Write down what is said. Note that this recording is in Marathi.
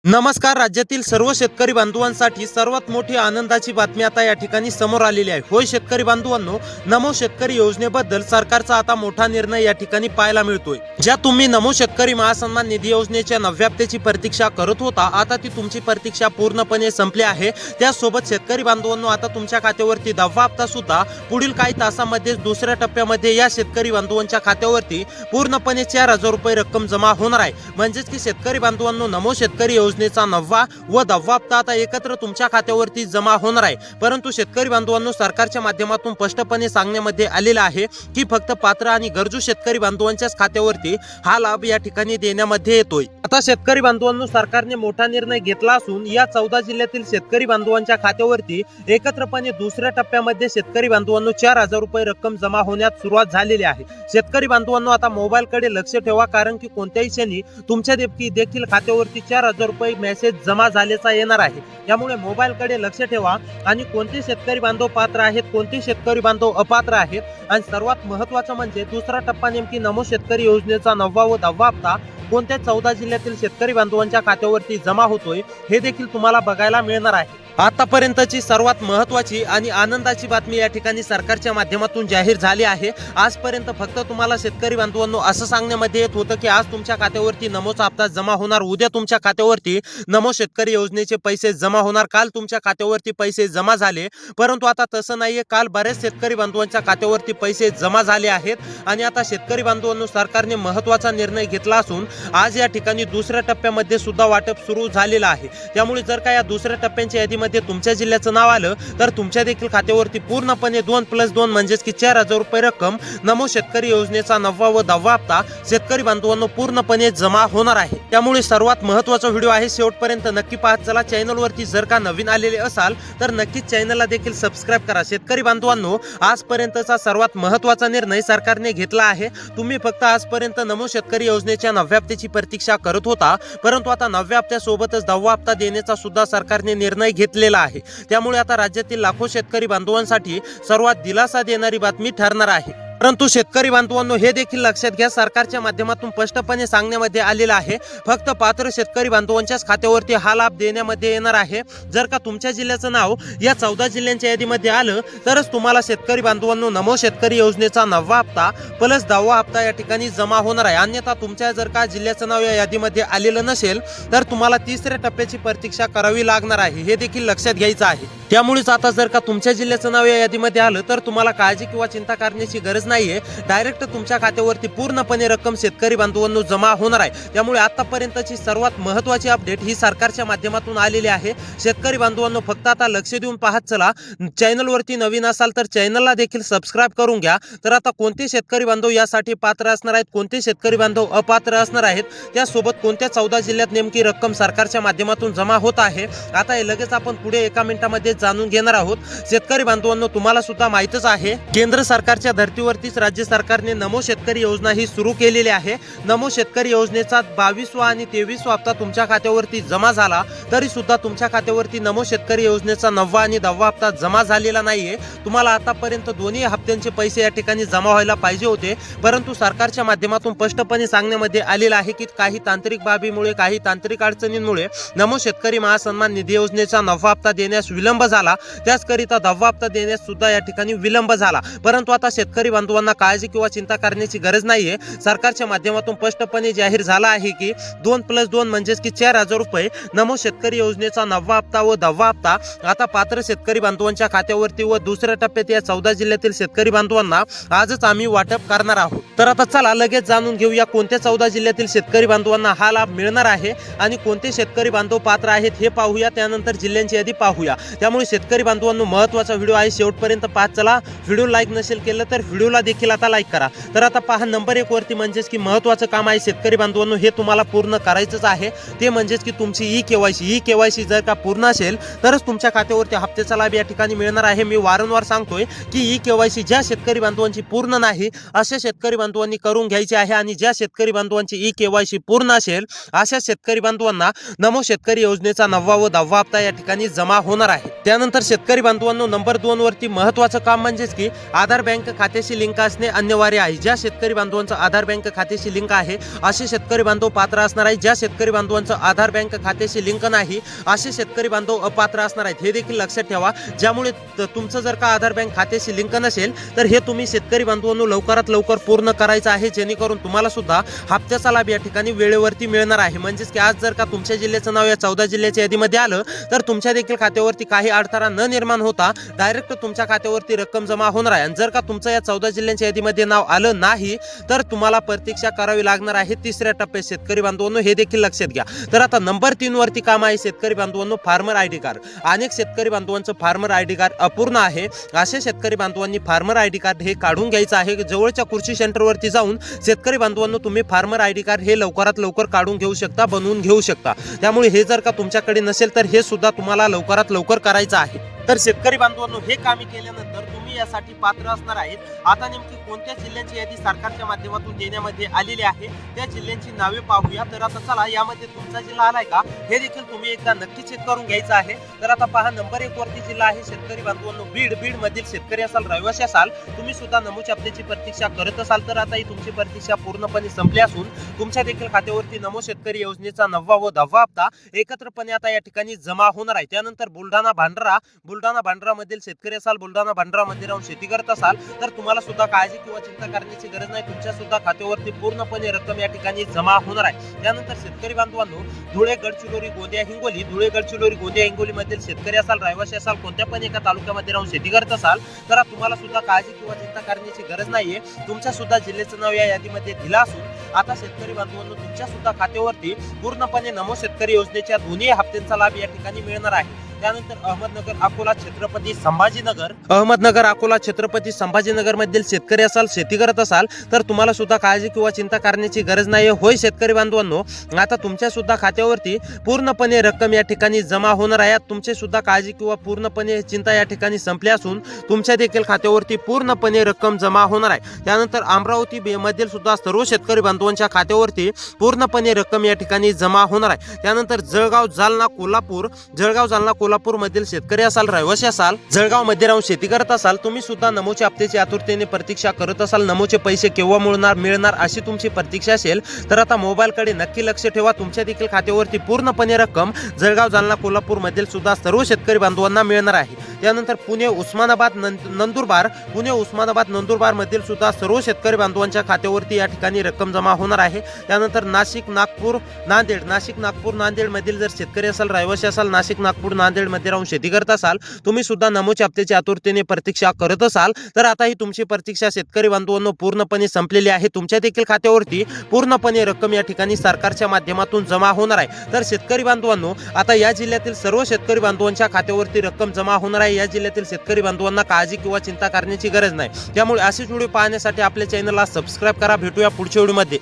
नमस्कार. राज्यातील सर्व शेतकरी बांधवांसाठी सर्वात मोठी आनंदाची बातमी आता या ठिकाणी समोर आलेली आहे. होय शेतकरी बांधवांनो, नमो शेतकरी योजनेबद्दल सरकारचा आता मोठा निर्णय या ठिकाणी पाहायला मिळतोय. ज्या तुम्ही नमो शेतकरी महासन्मान निधी योजनेच्या 9व्या हप्त्याची प्रतीक्षा करत होता, आता ती तुमची प्रतीक्षा पूर्णपणे संपली आहे. त्यासोबत शेतकरी बांधवांनो, आता तुमच्या खात्यावरती 10वा हप्ता सुद्धा पुढील काही तासांमध्ये दुसऱ्या टप्प्यामध्ये या शेतकरी बांधवांच्या खात्यावरती पूर्णपणे 4,000 रुपये रक्कम जमा होणार आहे. म्हणजेच की शेतकरी बांधवांनो, नमो शेतकरी योजनेचा 9वा व 10वा हप्ता आता एकत्र तुमच्या खात्यावरती जमा होणार आहे. परंतु शेतकरी बांधवांनो, सरकारच्या माध्यमातून स्पष्टपणे सांगण्यामध्ये आलेलं आहे की फक्त पात्र आणि गरजू शेतकरी बांधवांच्याच खात्यावरती हा लाभ या ठिकाणी देण्यामध्ये येतोय. आता शेतकरी बांधवांनो, सरकारने मोठा निर्णय घेतला असून या 14 जिल्ह्यातील शेतकरी बांधवांच्या खात्यावरती एकत्रपणे दुसऱ्या टप्प्यामध्ये शेतकरी बांधवांनो 4,000 रुपये रक्कम जमा होण्यास सुरुवात झालेली आहे. शेतकरी बांधवांनो, आता मोबाईलकडे लक्ष ठेवा, कारण की कोणत्याही क्षणी तुमच्या देखील खात्यावरती 4,000 रुपये मेसेज जमा झाल्याचा येणार आहे. त्यामुळे मोबाईलकडे लक्ष ठेवा आणि कोणते शेतकरी बांधव पात्र आहेत, कोणते शेतकरी बांधव अपात्र आहेत, आणि सर्वात महत्त्वाचं म्हणजे दुसरा टप्पा नेमकी नमो शेतकरी योजनेचा 9वा व 10वा हप्ता कोणत्या 14 जिल्ह्यातील शेतकरी बांधवांच्या खात्यावरती जमा होतोय हे देखील तुम्हाला बघायला मिळणार आहे. आतापर्यंतची सर्वात महत्त्वाची आणि आनंदाची बातमी या ठिकाणी सरकारच्या माध्यमातून जाहीर झाली आहे. आजपर्यंत फक्त तुम्हाला शेतकरी बांधवांनो असं सांगण्यामध्ये येत होतं की आज तुमच्या खात्यावरती नमोचा हप्ता जमा होणार, उद्या तुमच्या खात्यावरती नमो शेतकरी योजनेचे पैसे जमा होणार, काल तुमच्या खात्यावरती पैसे जमा झाले. परंतु आता तसं नाहीये. काल बरेच शेतकरी बांधवांच्या खात्यावरती पैसे जमा झाले आहेत आणि आता शेतकरी बांधवांनो, सरकारने महत्त्वाचा निर्णय घेतला असून आज या ठिकाणी दुसऱ्या टप्प्यामध्ये सुद्धा वाटप सुरू झालेलं आहे. त्यामुळे जर का या दुसऱ्या टप्प्याच्या यादीमध्ये तुमच्या जिल्ह्याचं नाव आलं तर तुमच्या देखील खात्यावरती पूर्णपणे 2+2 म्हणजेच की 4,000 रुपये रक्कम नमो शेतकरी योजनेचा 9वा व 10वा हप्ता शेतकरी बांधवांनो पूर्णपणे जमा होणार आहे. त्यामुळे सर्वात महत्त्वाचा व्हिडिओ आहे, शेवटपर्यंत नक्की पाहत चला. चॅनलवरती जर का नवीन आलेले असाल तर नक्कीच चॅनलला देखील सबस्क्राईब करा. शेतकरी बांधवांनो, आजपर्यंतचा सर्वात महत्त्वाचा निर्णय सरकारने घेतला आहे. तुम्ही फक्त आजपर्यंत नमो शेतकरी योजनेच्या 9व्या हप्त्याची प्रतीक्षा करत होता, परंतु आता 9व्या हप्त्यासोबतच 10वा हप्ता देण्याचा सुद्धा सरकारने निर्णय घेतलेला आहे. त्यामुळे आता राज्यातील लाखो शेतकरी बांधवांसाठी सर्वात दिलासा देणारी बातमी ठरणार आहे. परंतु शेतकरी बांधवांनो, हे देखील लक्षात घ्या, सरकारच्या माध्यमातून स्पष्टपणे सांगण्यामध्ये आलेलं आहे फक्त पात्र शेतकरी बांधवांच्याच खात्यावरती हा लाभ देण्यामध्ये येणार आहे. जर का तुमच्या जिल्ह्याचं नाव या 14 जिल्ह्यांच्या यादीमध्ये आलं तरच तुम्हाला शेतकरी बांधवांनो नमो शेतकरी योजनेचा 9वा हप्ता प्लस 10वा हप्ता या ठिकाणी जमा होणार आहे. अन्यथा तुमच्या जर का जिल्ह्याचं नाव या यादीमध्ये आलेलं नसेल तर तुम्हाला तिसऱ्या टप्प्याची प्रतीक्षा करावी लागणार आहे. हे देखील लक्षात घ्यायचं आहे. त्यामुळेच आता जर का तुमच्या जिल्ह्याचं नाव या यादीमध्ये आलं तर तुम्हाला काळजी किंवा चिंता करण्याची गरज नाहीये. डायरेक्ट तुमच्या खात्यावरती पूर्णपणे रक्कम शेतकरी बांधवांनो जमा होणार आहे. त्यामुळे आतापर्यंतची सर्वात महत्त्वाची अपडेट ही सरकारच्या माध्यमातून आलेली आहे. शेतकरी बांधवांनो, फक्त आता लक्ष देऊन पाहत चला. चॅनलवरती नवीन असाल तर चॅनलला देखील सबस्क्राईब करून घ्या. तर आता कोणते शेतकरी बांधव यासाठी पात्र असणार आहेत, कोणते शेतकरी बांधव अपात्र असणार आहेत, त्यासोबत कोणत्या 14 जिल्ह्यात नेमकी रक्कम सरकारच्या माध्यमातून जमा होत आहे, आता हे लगेच आपण पुढे एका मिनिटामध्ये जाणून घेणार आहोत. शेतकरी बांधवांनो, तुम्हाला सुद्धा माहितच आहे, केंद्र सरकारच्या धर्तीवरतीच राज्य सरकारने नमो शेतकरी योजना ही सुरू केलेली आहे. नमो शेतकरी योजनेचा 22वा आणि 23वा हप्ता तुमच्या खात्यावरती जमा झाला तरी सुद्धा तुमच्या खात्यावरती नमो शेतकरी योजनेचा 9वा आणि 10वा हप्ता जमा झालेला नाहीये. तुम्हाला आतापर्यंत दोन्ही हप्त्यांचे पैसे या ठिकाणी जमा व्हायला पाहिजे होते, परंतु सरकारच्या माध्यमातून स्पष्टपणे सांगण्यामध्ये आलेलं आहे की काही तांत्रिक बाबीमुळे, काही तांत्रिक अडचणींमुळे नमो शेतकरी महासन्मान निधी योजनेचा 9वा हप्ता देण्यास विलंब झाला. त्याचकरिता 10वा हप्ता देण्यास सुद्धा या ठिकाणी विलंब झाला. परंतु आता शेतकरी बांधवांना काळजी किंवा चिंता करण्याची गरज नाहीये. सरकारच्या माध्यमातून स्पष्टपणे जाहीर झाला आहे की 2+2 म्हणजेच की 4,000 रुपये नमो शेतकरी योजनेचा 9वा हप्ता व 10वा हप्ता आता पात्र शेतकरी बांधवांच्या खात्यावरती व दुसऱ्या टप्प्यात या 14 जिल्ह्यातील शेतकरी बांधवांना आजच आम्ही वाटप करणार आहोत. तर आता चला लगेच जाणून घेऊया कोणत्या 14 जिल्ह्यातील शेतकरी बांधवांना हा लाभ मिळणार आहे आणि कोणते शेतकरी बांधव पात्र आहेत हे पाहूया. त्यानंतर जिल्ह्यांची यादी पाहूया. त्यामुळे शेतकरी बांधवांनो, महत्त्वाचा व्हिडिओ आहे, शेवटपर्यंत पाहत चला. व्हिडिओ लाईक नसेल केलं तर व्हिडिओला देखील आता लाईक करा. तर आता पहा, नंबर 1 वरती म्हणजेच की महत्त्वाचं काम आहे शेतकरी बांधवांनो, हे तुम्हाला पूर्ण करायचंच आहे. ते म्हणजेच की तुमची ई-केवायसी जर का पूर्ण असेल तरच तुमच्या खात्यावरती हप्त्याचा लाभ या ठिकाणी मिळणार आहे. मी वारंवार सांगतोय की ई-केवायसी ज्या शेतकरी बांधवांची पूर्ण नाही अशा शेतकरी बांधवांनी करून घ्यायची आहे आणि ज्या शेतकरी बांधवांची ई-केवायसी पूर्ण असेल अशा शेतकरी बांधवांना नमो शेतकरी योजनेचा 9वा व 10वा हप्ता या ठिकाणी जमा होणार आहे. त्यानंतर शेतकरी बांधवांनो, नंबर 2 वरती महत्त्वाचं काम म्हणजेच की आधार बँक खात्याशी लिंक असणे अनिवार्य आहे. ज्या शेतकरी बांधवांचं आधार बँक खात्याशी लिंक आहे असे शेतकरी बांधव पात्र असणार आहेत. ज्या शेतकरी बांधवांचं आधार बँक खात्याशी लिंक नाही असे शेतकरी बांधव अपात्र असणार आहेत. हे देखील लक्षात ठेवा. ज्यामुळे तुमचं जर का आधार बँक खात्याशी लिंक नसेल तर हे तुम्ही शेतकरी बांधवांनो लवकरात लवकर पूर्ण करायचं आहे, जेणेकरून तुम्हाला सुद्धा हप्त्याचा लाभ या ठिकाणी वेळेवरती मिळणार आहे. म्हणजेच की आज जर का तुमच्या जिल्ह्याचं नाव या 14 जिल्ह्याच्या यादीमध्ये आलं तर तुमच्या देखील खात्यावरती काही अडथळा न निर्माण होता डायरेक्ट तुमच्या खात्यावरती रक्कम जमा होणार आहे. आणि जर का तुमचं या 14 जिल्ह्यांच्या यादीमध्ये नाव आलं नाही तर तुम्हाला प्रतीक्षा करावी लागणार आहे तिसऱ्या टप्प्यात. शेतकरी बांधवांनो हे देखील लक्षात घ्या. तर आता नंबर 3 वरती काम आहे शेतकरी बांधवांनो फार्मर आयडी कार्ड. अनेक शेतकरी बांधवांचं फार्मर आयडी कार्ड अपूर्ण आहे. अशा शेतकरी बांधवांनी फार्मर आयडी कार्ड हे काढून घ्यायचं आहे. जवळच्या कृषी सेंटरवरती जाऊन शेतकरी बांधवांनो तुम्ही फार्मर आयडी कार्ड हे लवकरात लवकर काढून घेऊ शकता, बनवून घेऊ शकता. त्यामुळे हे जर का तुमच्याकडे नसेल तर हे सुद्धा तुम्हाला लवकरात लवकर करायचं आहे. तर शेतकरी बांधवांनो हे कामे केल्यानंतर तुम्ही यासाठी पात्र असणार आहेत. आता नेमकी कोणत्या जिल्ह्यांची यादी सरकारच्या माध्यमातून देण्यामध्ये आलेली आहे त्या जिल्ह्यांची नावे पाहूया. तर आता चला यामध्ये तुमचा जिल्हा आलाय का हे देखील तुम्ही एकदा नक्की चेक करून घ्यायचं आहे. तर आता पहा नंबर 1 वरती जिल्हा आहे शेतकरी बांधवांनो बीड मधील शेतकरी असाल, रहिवासी असाल, तुम्ही सुद्धा नमोच्या हप्त्याची प्रतीक्षा करत असाल तर आता ही तुमची प्रतीक्षा पूर्णपणे संपली असून तुमच्या देखील खात्यावरती नमो शेतकरी योजनेचा 9वा व 10वा हप्ता एकत्रपणे आता या ठिकाणी जमा होणार आहे. त्यानंतर बुलढाणा भांडारा मधील शेतकरी असाल, बुलढाणा भांडारा मध्ये राहून शेती करत असाल तर तुम्हाला सुद्धा काळजी किंवा चिंता करण्याची गरज नाही. तुमच्या सुद्धा खात्यावरती पूर्णपणे रक्कम या ठिकाणी जमा होणार आहे. त्यानंतर शेतकरी बांधवांनो धुळे गडचिरोली गोंदिया हिंगोली मधील शेतकरी असाल, रहिवासी असाल, कोणत्या पण एका तालुक्यामध्ये राहून शेती करत असाल तर तुम्हाला सुद्धा काळजी किंवा चिंता करण्याची गरज नाहीये. तुमच्या सुद्धा जिल्ह्याचं नाव या यादीमध्ये दिलं असून आता शेतकरी बांधवांनो तुमच्या सुद्धा खात्यावरती पूर्णपणे नमो शेतकरी योजनेच्या दोन्ही हप्त्यांचा लाभ या ठिकाणी मिळणार आहे. त्यानंतर अहमदनगर अकोला छत्रपती संभाजीनगर मधील शेतकरी असाल, शेती करत असाल तर तुम्हाला सुद्धा काळजी किंवा चिंता करण्याची गरज नाही. होय शेतकरी बांधवांनो आता तुमच्या सुद्धा खात्यावरती पूर्णपणे रक्कम या ठिकाणी जमा होणार आहे. तुमची सुद्धा काळजी किंवा पूर्णपणे चिंता या ठिकाणी संपली असून तुमच्या देखील खात्यावरती पूर्णपणे रक्कम जमा होणार आहे. त्यानंतर अमरावती मधील सुद्धा सर्व शेतकरी बांधवांच्या खात्यावरती पूर्णपणे रक्कम या ठिकाणी जमा होणार आहे. त्यानंतर जळगाव जालना कोल्हापूर मधील शेतकरी असाल, रहिवासी असाल, जळगाव मध्ये राहून शेती करत असाल, तुम्ही सुद्धा नमोच्या हप्त्याची आतुरतेने प्रतीक्षा करत असाल, नमोचे पैसे केव्हा मिळणार अशी तुमची प्रतीक्षा असेल तर आता मोबाईलकडे नक्की लक्ष ठेवा. तुमच्या देखील खात्यावरती पूर्णपणे रक्कम जळगाव जालना कोल्हापूर मधील सुद्धा सर्व शेतकरी बांधवांना मिळणार आहे. त्यानंतर पुणे उस्मानाबाद नंदुरबार मधील सुद्धा सर्व शेतकरी बांधवांच्या खात्यावरती या ठिकाणी रक्कम जमा होणार आहे. त्यानंतर नाशिक नागपूर नांदेड मधील जर शेतकरी असाल, रहिवासी असाल, नाशिक नागपूर नांदेड मध्ये राहून शेती करत असाल, तुम्ही सुद्धा नमोच्या हप्त्याची आतुरतेने प्रतीक्षा करत असाल तर आता ही तुमची प्रतीक्षा शेतकरी बांधवांनो पूर्णपणे संपलेली आहे. तुमच्या देखील खात्यावरती पूर्णपणे रक्कम या ठिकाणी सरकारच्या माध्यमातून जमा होणार आहे. तर शेतकरी बांधवांनो आता या जिल्ह्यातील सर्व शेतकरी बांधवांच्या खात्यावरती रक्कम जमा होणार आहे. या जिल्ह्यातील शेतकरी बांधवांना काळजी किंवा चिंता करण्याची गरज नाही. त्यामुळे अशीच व्हिडिओ पाहण्यासाठी आपल्या चॅनलला सबस्क्राईब करा. भेटूया पुढच्या व्हिडिओमध्ये.